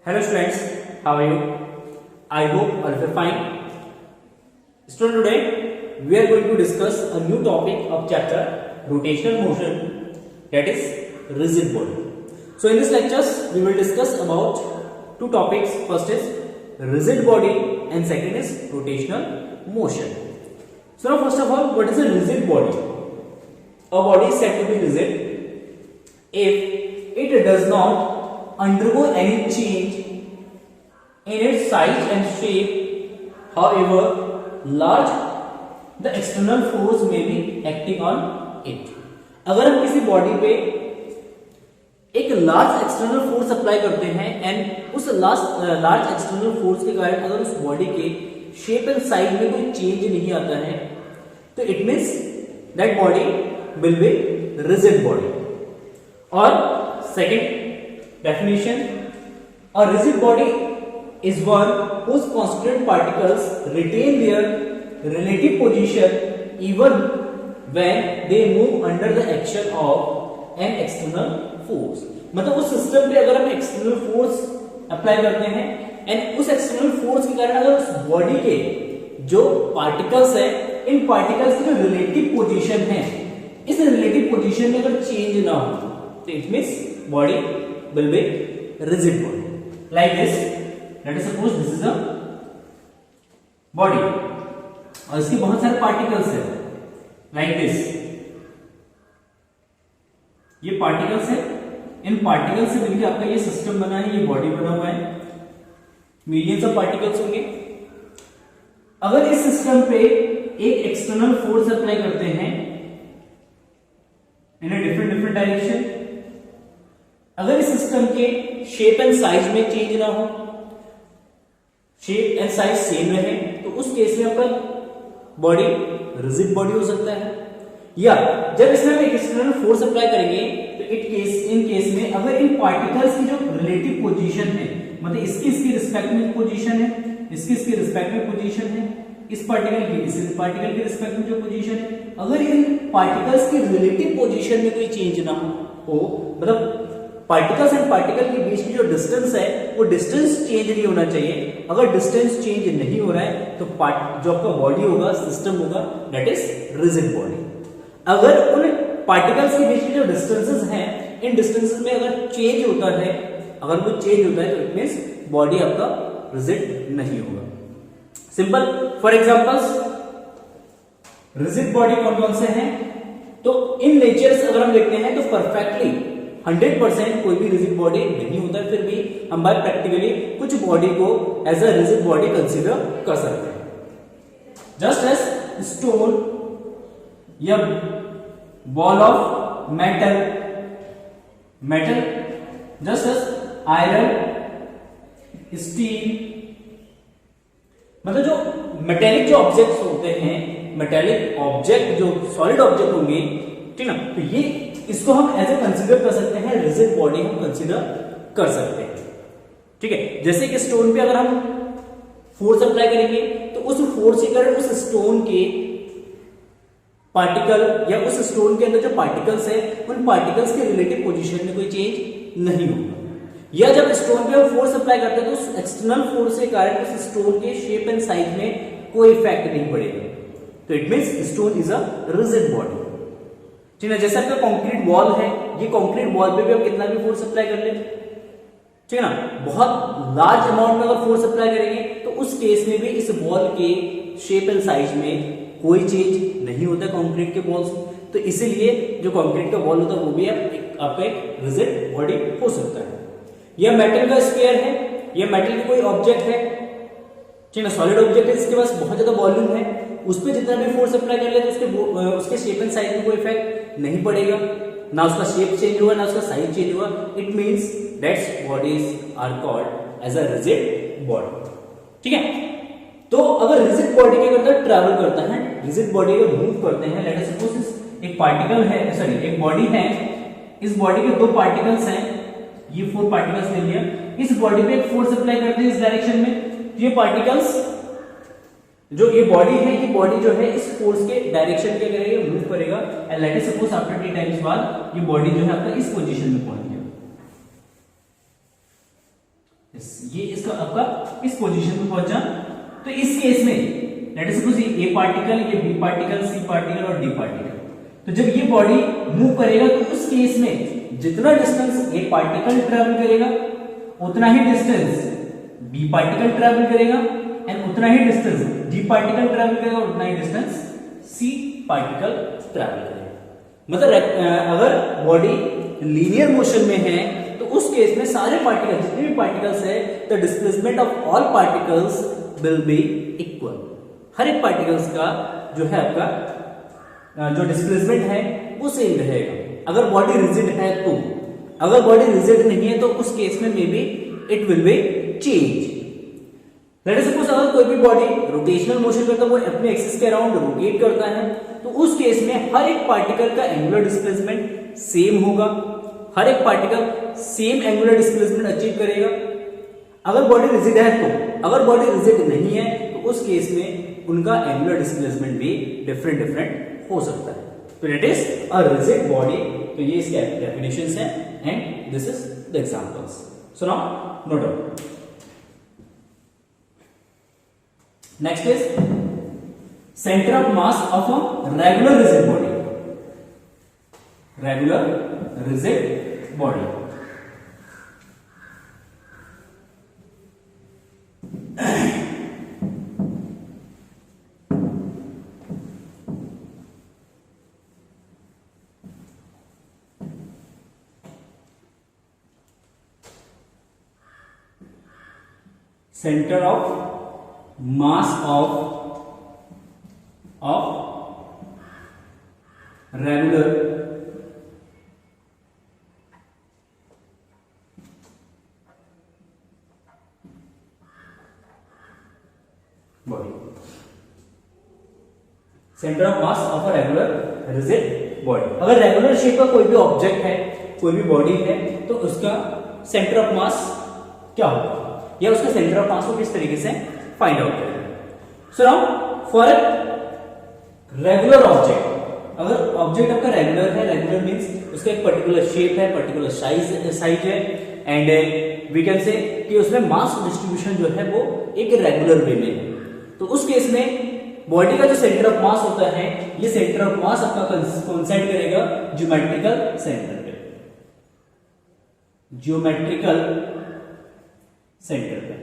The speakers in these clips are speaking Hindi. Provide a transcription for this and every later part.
Hello students, how are you? I hope all of you are fine. Student, today we are going to discuss a new topic of chapter rotational motion, that is rigid body. So in this lectures we will discuss about two topics. First is rigid body and second is rotational motion. So now first of all, what is a rigid body? A body is said to be rigid if it does not undergo any change in its size and shape, however large the external force may be acting on it. अगर हम किसी बॉडी पे एक लार्ज एक्सटर्नल फोर्स अप्लाई करते हैं एंड उस लार्ज एक्सटर्नल फोर्स के कारण अगर उस बॉडी के शेप एंड साइज में कोई चेंज नहीं आता है तो it means that body will be rigid body. और second definition, a rigid body is one whose constituent particles retain their relative position even when they move under the action of an external force. मतलब उस सिस्टम पे अगर हम एक्सटर्नल फोर्स अप्लाई करते हैं एंड उस एक्सटर्नल फोर्स के कारण अगर उस बॉडी के जो पार्टिकल्स है इन पार्टिकल्स की जो रिलेटिव पोजीशन है इस रिलेटिव पोजीशन में अगर चेंज ना हो तो it means body will be rigid body like this. Let us suppose this is a body और इसके बहुत सारे पार्टिकल्स है like this. ये पार्टिकल्स है, इन पार्टिकल्स से मिलकर आपका ये सिस्टम बना है, ये बॉडी बना हुआ है, मिलियंस ऑफ पार्टिकल्स होंगे. अगर इस सिस्टम पे एक एक्सटर्नल फोर्स अप्लाई करते हैं इन अ डिफरेंट डायरेक्शन, अगर इस सिस्टम के शेप एंड साइज में चेंज ना हो, शेप एंड साइज सेम रहे तो उस केस में आपका बॉडी रिजिड बॉडी हो सकता है. या जब इसमें हम एक एक्सटर्नल फोर्स अप्लाई करेंगे तो इन केस में अगर इन पार्टिकल्स की जो रिलेटिव पोजीशन है मतलब इसकी रिस्पेक्ट में पोजीशन है, इसकी रिस्पेक्ट में पोजीशन है, इस पार्टिकल की इस पार्टिकल के रिस्पेक्ट में जो पोजीशन है, अगर इन पार्टिकल्स की रिलेटिव पोजीशन में कोई चेंज ना हो मतलब पार्टिकल्स एंड पार्टिकल के बीच की जो डिस्टेंस है वो डिस्टेंस चेंज नहीं होना चाहिए. अगर डिस्टेंस चेंज नहीं हो रहा है तो जो आपका बॉडी होगा, सिस्टम होगा, दैट इज रिजिड बॉडी. अगर उन पार्टिकल्स के बीच की जो डिस्टेंसेस हैं इन डिस्टेंसेस में अगर चेंज होता है, अगर वो चेंज होता है तो इट मींस बॉडी आपका रिजिड नहीं होगा. Simple for examples rigid body कौन कौन से हैं तो इन नेचर्स अगर हम देखते हैं तो परफेक्टली 100% कोई भी रिजिड बॉडी नहीं होता, फिर भी हम बात प्रैक्टिकली कुछ बॉडी को as a rigid body consider कर सकते हैं. जस्ट एज स्टोन या ball of metal, just as iron, steel, मतलब जो मेटेलिक जो ऑब्जेक्ट्स होते हैं, मेटेलिक ऑब्जेक्ट जो सॉलिड ऑब्जेक्ट होंगे, ठीक ना, तो ये इसको हम एज ए कंसीडर कर सकते हैं, रिजिड बॉडी हम कंसीडर कर सकते हैं. ठीक है, जैसे कि स्टोन पे अगर हम फोर्स अप्लाई करेंगे तो उस फोर्स के कारण उस स्टोन के पार्टिकल या उस स्टोन के अंदर जो पार्टिकल्स है उन पार्टिकल्स के रिलेटिव पोजीशन में कोई चेंज नहीं होगा. या जब स्टोन पे हम फोर्स अप्लाई करते हैं तो उस एक्सटर्नल फोर्स के कारण उस स्टोन के शेप एंड साइज में कोई इफेक्ट नहीं पड़ेगा. तो it means stone is a rigid body. ठीक है, जैसे आपका कंक्रीट वॉल है, ये कंक्रीट वॉल पे भी आप कितना भी फोर्स अप्लाई कर ले, ठीक है ना, बहुत लार्ज अमाउंट में अगर फोर्स अप्लाई करेंगे तो उस केस में भी इस वॉल के शेप एंड साइज में कोई चेंज नहीं होता कंक्रीट के वॉल्स में. तो इसीलिए जो कंक्रीट का वॉल होता है वो भी आपका एक रिजिड बॉडी हो सकता है. यह मेटल का स्फीयर है, यह मेटल की कोई ऑब्जेक्ट है, ठीक है, सॉलिड ऑब्जेक्ट है, इसके पास बहुत ज्यादा वॉल्यूम है, उस पर जितना भी फोर्स अप्लाई कर ले तो उसके शेप एंड साइज में कोई इफेक्ट नहीं पड़ेगा, ना उसका शेप चेंज होगा ना उसका साइज चेंज होगा. It means that's bodies are called as a rigid body. ठीक है, तो अगर रिजिड बॉडी के अंदर ट्रैवल करता है, रिजिड बॉडी को मूव करते हैं, लेट अस सपोज एक पार्टिकल है, सॉरी एक बॉडी है, इस बॉडी के दो पार्टिकल्स हैं, ये 4 पार्टिकल्स ले लिया, इस बॉडी पे एक फोर्स अप्लाई करते हैं इस डायरेक्शन में, ये पार्टिकल्स जो ये बॉडी है, ये बॉडी जो है इस फोर्स के डायरेक्शन के करेगा, मूव करेगा and let us suppose after T times बाद ये बॉडी जो है आपका इस पोजीशन में पहुंच गया. ये इसका आपका इस पोजीशन पे पहुंचा। तो इस केस में लेट अस सपोज ए पार्टिकल, ये बी पार्टिकल, सी पार्टिकल और डी पार्टिकल, तो जब ये बॉडी मूव करेगा तो उस केस में जितना डिस्टेंस ए पार्टिकल ट्रेवल करेगा उतना ही डिस्टेंस बी पार्टिकल ट्रेवल करेगा, एंड उतना ही डिस्टेंस डी पार्टिकल ट्रेवल करेगा, उतना ही डिस्टेंस सी पार्टिकल ट्रेवल करेगा। मतलब अगर बॉडी लीनियर मोशन में है तो उस केस में सारे पार्टिकल, जितने भी पार्टिकल्स है, the displacement of all particles will be equal. हर एक पार्टिकल्स का जो है आपका जो डिस्प्लेसमेंट है वो सेम रहेगा अगर बॉडी रिजिड है तो। अगर बॉडी रिजिड नहीं है तो उस केस में may be it will be change. Late us suppose अगर कोई भी बॉडी रोटेशनल मोशन करता है, वो अपने एक्सिस के अराउंड रोटेट करता है, तो उस केस में हर एक पार्टिकल का एंगुलर डिस्प्लेसमेंट सेम होगा, हर एक particle same angular displacement achieve करेगा अगर बॉडी रिजिड है तो। अगर बॉडी रिजिड नहीं है तो उस केस में उनका एंगुलर डिस्प्लेसमेंट भी डिफरेंट हो सकता है। तो it is a rigid body. तो ये इसके डेफिनेशंस हैं and this is the examples. So now note down. Next is centre of mass of a regular rigid body. Regular rigid body, centre of mass of regular body, centre of mass of a regular rigid body. अगर रेगुलर शेप का कोई भी ऑब्जेक्ट है, कोई भी बॉडी है, तो उसका सेंटर ऑफ मास क्या होगा या उसका सेंटर ऑफ मास को किस तरीके से फाइंड आउट करेंगे। So now for regular object, अगर ऑब्जेक्ट आपका रेगुलर है, रेगुलर मींस उसका एक पर्टिकुलर शेप है, पर्टिकुलर साइज है, एंड वी कैन से कि उसमें मास डिस्ट्रीब्यूशन जो है वो एक रेगुलर वे में है। तो उस केस में बॉडी का जो सेंटर ऑफ मास होता है, ये सेंटर ऑफ मास आपका कोइंसाइड करेगा ज्योमेट्रिकल सेंटर पे, ज्योमेट्रिकल सेंटर पे।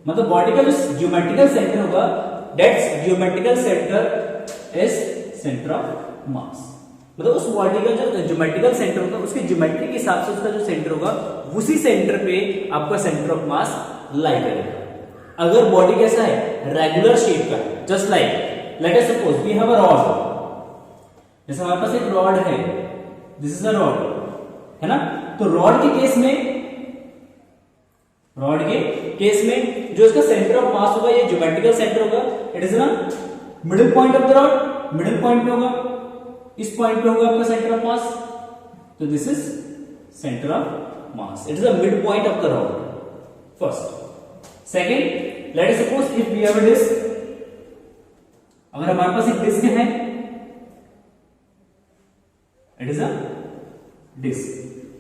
मतलब बॉडी का जो ज्योमेट्रिकल सेंटर होगा, that's geometrical centre is centre of मास। मतलब उस बॉडी का जो ज्योमेट्रिकल सेंटर होगा, उसके ज्योमेट्री के हिसाब से उसका जो सेंटर होगा, उसी सेंटर पे आपका सेंटर ऑफ मास लाई करेगा। अगर बॉडी कैसा है, रेगुलर शेप का है, just like let us suppose we have a rod, जैसे हमारे पास एक रॉड है, दिस इज अ रॉड, है ना। तो रॉड के केस में जो इसका सेंटर ऑफ मास होगा, ये ज्योमेट्रिकल सेंटर होगा, इट इज ना middle point of the rod, middle point पे होगा, इस पॉइंट पे होगा आपका सेंटर ऑफ मास। तो this is centre of mass, it is the mid point of the rod first. Second, let us suppose if we have a disc, अगर हमारे पास एक डिस्क है, इट इज अ डिस्क,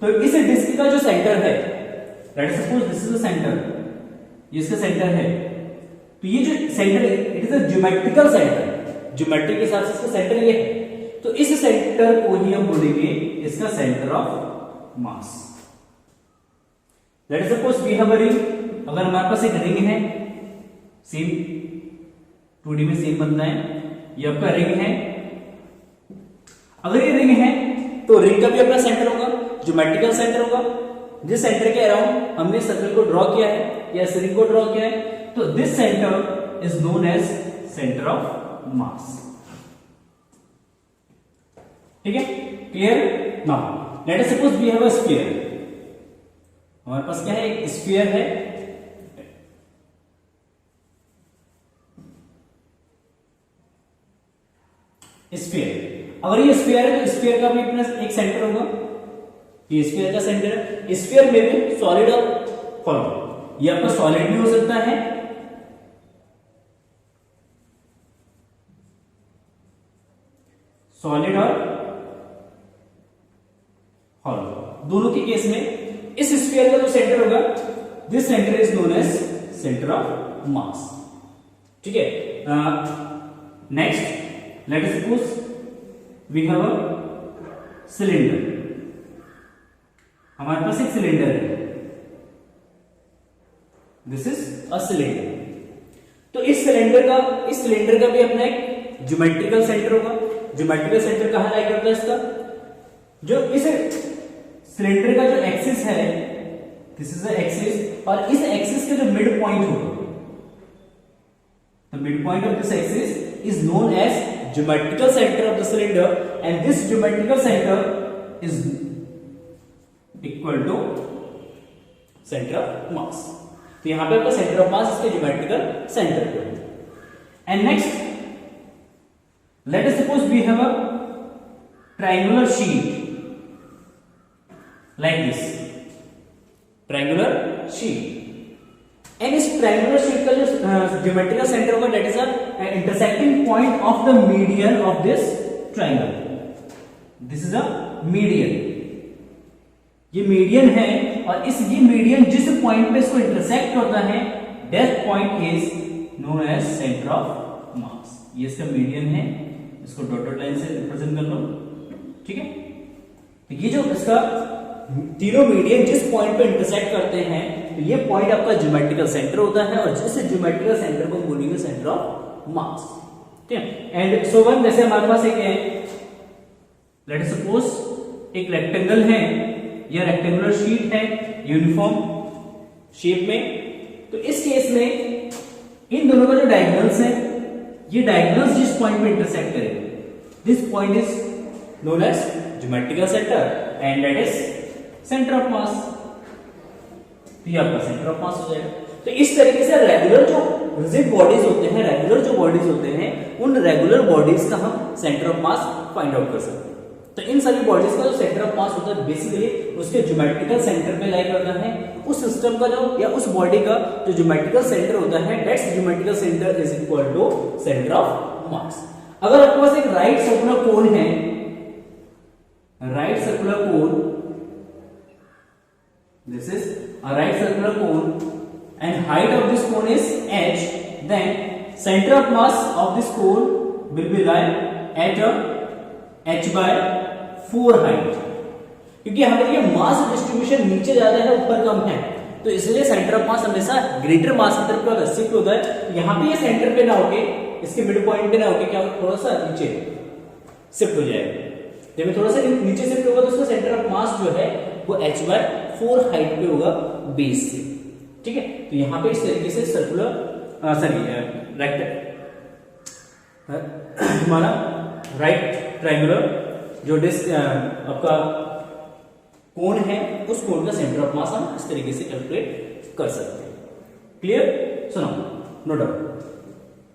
तो इस डिस्क का जो सेंटर है, late us suppose this is the centre, ये इसका सेंटर है, तो ये जो सेंटर है it is a geometrical centre, geometry के हिसाब से इसका सेंटर ये है। तो इस सेंटर को ही हम बोलेंगे इसका centre of mass. Let us suppose we have a ring, अगर हमारे पास एक रिंग है, सेम 2D में सेम बनता है, ये आपका रिंग है। अगर ये रिंग है तो रिंग का भी अपना सेंटर होगा, ज्योमेट्रिकल सेंटर होगा, जिस सेंटर के अराउंड हमने सर्कल को ड्रॉ किया है या इस रिंग को ड्रॉ किया है, तो this centre is known as centre of mass. ठीक है, clear. Now let us suppose we have a sphere, हमारे पास क्या है, एक स्फीयर है, स्फीयर। अगर ये स्फीयर है तो स्फीयर का भी अपना एक सेंटर होगा, ये स्फीयर का सेंटर है। स्फीयर में भी सॉलिड और हॉलो, ये आपका सॉलिड भी हो सकता है, सॉलिड और हॉलो, दोनों के केस में इस स्फीयर का जो सेंटर होगा this centre is known as centre of mass. ठीक है, next let us suppose we have a cylinder. हमारे पास एक सिलेंडर है, दिस इज अ सिलेंडर। तो इस सिलेंडर का भी अपना एक ज्योमेट्रिकल सेंटर होगा। ज्योमेट्रिकल सेंटर कहां लाई करता है इसका? जो इस सिलेंडर का जो एक्सिस है, दिस इज द एक्सिस, और इस एक्सिस का जो मिड पॉइंट होगा, the mid point of this axis is known as geometrical centre of the cylinder, and this geometrical centre is equal to centre of mass. तो यहां पे आपका सेंटर ऑफ मास इसके ज्योमेट्रिकल सेंटर पे। And next let us suppose we have a triangular sheet like this, triangular sheet, and इस triangular sheet का जो geometrical center होगा that is a intersecting point of the median of this triangle. This is a median, ये median है, और ये median जिस point पे इसको intersect होता है that point is known as center of mass. ये इसका median है, इसको dotted line से represent कर लो। ठीक है, तो ये जो इसका तीनों मीडियन जिस पॉइंट पे इंटरसेक्ट करते हैं, तो ये पॉइंट आपका ज्योमेट्रिकल सेंटर होता है, और जिस ज्योमेट्रिकल सेंटर को बोलेंगे सेंटर ऑफ मास। ठीक है, एंड सो वन, जैसे हमारे पास एक है, लेट अस सपोज एक रेक्टेंगल है, यह रेक्टेंगुलर शीट है यूनिफॉर्म शेप में। तो इस केस में इन दोनों का जो डायगोनल्स है, ये डायगोनल्स जिस पॉइंट पे इंटरसेक्ट करेंगे, this point is known as geometrical centre, and that is centre of mass. ये आपका सेंटर ऑफ मास हो जाएगा। तो इस तरीके से रेगुलर जो रिजिड बॉडीज होते हैं, रेगुलर जो बॉडीज होते हैं, उन रेगुलर बॉडीज का हम centre of mass find out कर सकते हैं। तो इन सभी बॉडीज का जो सेंटर ऑफ मास होता है, बेसिकली उसके ज्योमेट्रिकल सेंटर पे लाई करता है। उस सिस्टम का जो या उस बॉडी का जो ज्योमेट्रिकल सेंटर होता है, that's geometrical centre is equal to centre of mass. अगर आपके पास एक राइट सर्कुलर कोन है, right circular cone, this is a right circular cone and height of this cone is h, then center of mass of this cone will be lie at a h by 4 height, क्योंकि यहाँ पे देखिए मास डिस्ट्रीब्यूशन नीचे ज्यादा है, ऊपर कम है, तो इसलिए सेंटर ऑफ मास हमेशा ग्रेटर मास की तरफ शिफ्ट होता है। यहाँ पे ये सेंटर पे ना होके, इसके मिड पॉइंट पे ना होके क्या थोड़ा सा नीचे शिफ्ट हो जाएगा। जब थोड़ा सा नीचे शिफ्ट होगा तो उसका सेंटर ऑफ मास जो है वो h by 4 हाइट पे होगा बेस से। ठीक है, तो यहां पे इस तरीके से सर्कुलर हमारा राइट ट्रायंगुलर जो डिस्क आपका कोन है, उस कोन का सेंटर ऑफ मास हम इस तरीके से कैलकुलेट कर सकते हैं। क्लियर? सुनो, नो डाउट।